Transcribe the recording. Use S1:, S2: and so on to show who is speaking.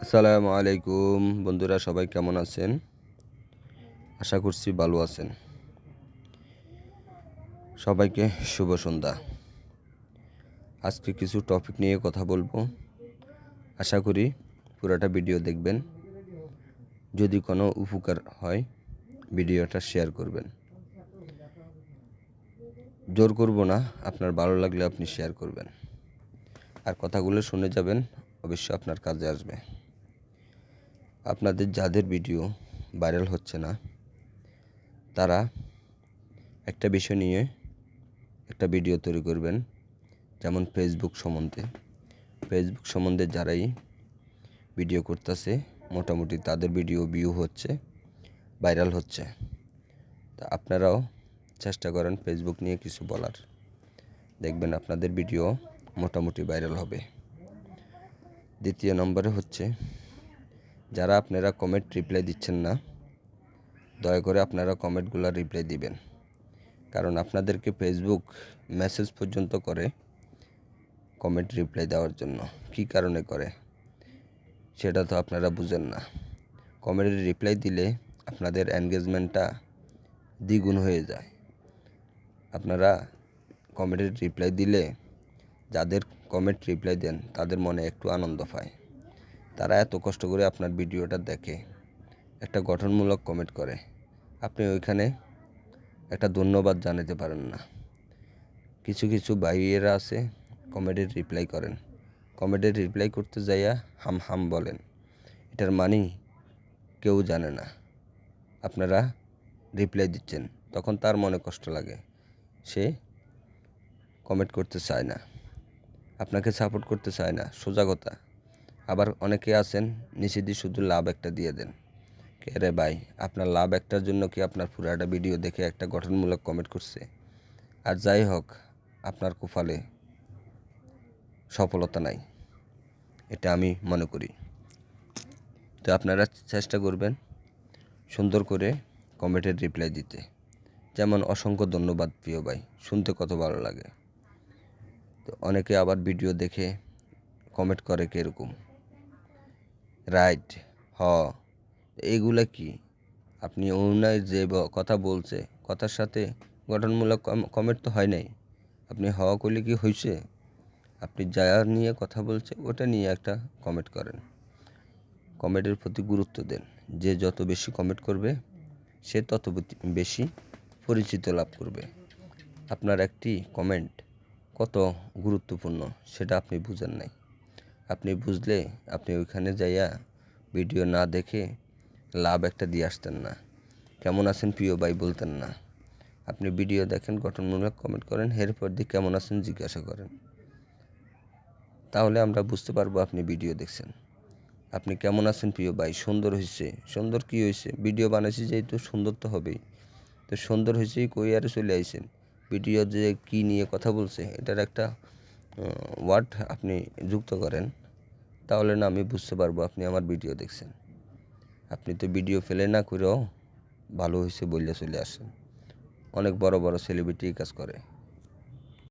S1: আসসালামু আলাইকুম বন্ধুরা, সবাই কেমন আছেন? আশা করছি ভালো আছেন। সবাইকে শুভ সন্ধ্যা। আজকে কিছু টপিক নিয়ে কথা বলবো। আশা করি পুরোটা ভিডিও দেখবেন। যদি কোনো উপকার হয় ভিডিওটা শেয়ার করবেন। জোর করব না, আপনার ভালো লাগলে আপনি শেয়ার করবেন। আর কথাগুলো শুনে যাবেন, অবশ্যই আপনার কাজে আসবে। আপনাদের যাদের ভিডিও ভাইরাল হচ্ছে না, তারা একটা বিষয় নিয়ে একটা ভিডিও তৈরি করবেন। যেমন ফেসবুক সম্বন্ধে যারাই ভিডিও করতেছে, মোটামুটি তাদের ভিডিও ভিউ হচ্ছে, ভাইরাল হচ্ছে। তা আপনারাও চেষ্টা করেন ফেসবুক নিয়ে কিছু বলার, দেখবেন আপনাদের ভিডিও মোটামুটি ভাইরাল হবে। দ্বিতীয় নম্বরে হচ্ছে, যারা আপনারা কমেন্ট রিপ্লাই দিচ্ছেন না, দয়া করে আপনারা কমেন্টগুলো রিপ্লাই দিবেন। কারণ আপনাদেরকে ফেসবুক মেসেজ পর্যন্ত করে কমেন্ট রিপ্লাই দেওয়ার জন্য। কী কারণে করে সেটা তো আপনারা বুঝেন না। কমেন্টের রিপ্লাই দিলে আপনাদের এনগেজমেন্টটা দ্বিগুণ হয়ে যায়। আপনারা কমেন্টের রিপ্লাই দিলে যাদের কমেন্ট রিপ্লাই দেন তাদের মনে একটু আনন্দ পায়। তারা এত কষ্ট করে আপনার ভিডিওটা দেখে, একটা গঠনমূলক কমেন্ট করে, আপনি ওইখানে একটা ধন্যবাদ জানাতে পারেন না। কিছু কিছু ভাইয়েরা আছে কমেন্টের রিপ্লাই করেন, কমেন্টের রিপ্লাই করতে যাইয়া হাম হাম বলেন। এটার মানে কেউ জানে না। আপনারা রিপ্লাই দিচ্ছেন, তখন তার মনে কষ্ট লাগে, সে কমেন্ট করতে চায় না, আপনাকে সাপোর্ট করতে চায় না, সোজা কথা। আবার অনেকে আছেন নিচে দিয়ে শুধু লাভ একটা দিয়ে দেন। রে ভাই, আপনার লাভ একটার জন্য কি আপনার পুরাটা ভিডিও দেখে একটা গঠনমূলক কমেন্ট করছে? আর যাই হোক, আপনার কপালে সফলতা নাই, এটা আমি মনে করি। তো আপনারা চেষ্টা করবেন সুন্দর করে কমেন্টের রিপ্লাই দিতে। যেমন অসংখ্য ধন্যবাদ প্রিয় ভাই, শুনতে কত ভালো লাগে। তো অনেকে আবার ভিডিও দেখে কমেন্ট করে কীরকম, রাইট, হ, এইগুলা কি? আপনি অন্যায় যে কথা বলছে, কথার সাথে গঠনমূলক কমেন্ট তো হয় নাই। আপনি হ করলে কি হয়েছে? আপনি যা নিয়ে কথা বলছে ওটা নিয়ে একটা কমেন্ট করেন। কমেন্টের প্রতি গুরুত্ব দেন। যে যত বেশি কমেন্ট করবে সে তত বেশি পরিচিত লাভ করবে। আপনার একটি কমেন্ট কত গুরুত্বপূর্ণ সেটা আপনি বুঝেন নাই। আপনি বুঝলে আপনি ওইখানে যাইয়া ভিডিও না দেখে লাভ একটা দিয়ে আসতেন না, কেমন আছেন প্রিয় ভাই বলতেন না। আপনি ভিডিও দেখেন, গঠনমূলক কমেন্ট করেন, এরপর দিয়ে কেমন আছেন জিজ্ঞাসা করেন। তাহলে আমরা বুঝতে পারবো আপনি ভিডিও দেখছেন। আপনি কেমন আছেন প্রিয় ভাই, সুন্দর হয়েছে, সুন্দর কি হয়েছে? ভিডিও বানাইছি যেহেতু সুন্দর তো হবেই। তো সুন্দর হয়েছেই কই আরে চলে আইছেন। ভিডিও যে কী নিয়ে কথা বলছে এটার একটা ওয়ার্ড আপনি যুক্ত করেন, তাহলে না আমি বুঝতে পারবো আপনি আমার ভিডিও দেখছেন। আপনি তো ভিডিও ফেলে না করেও ভালো হয়েছে বললে চলে আসেন। অনেক বড় বড় সেলিব্রিটি কাজ করে।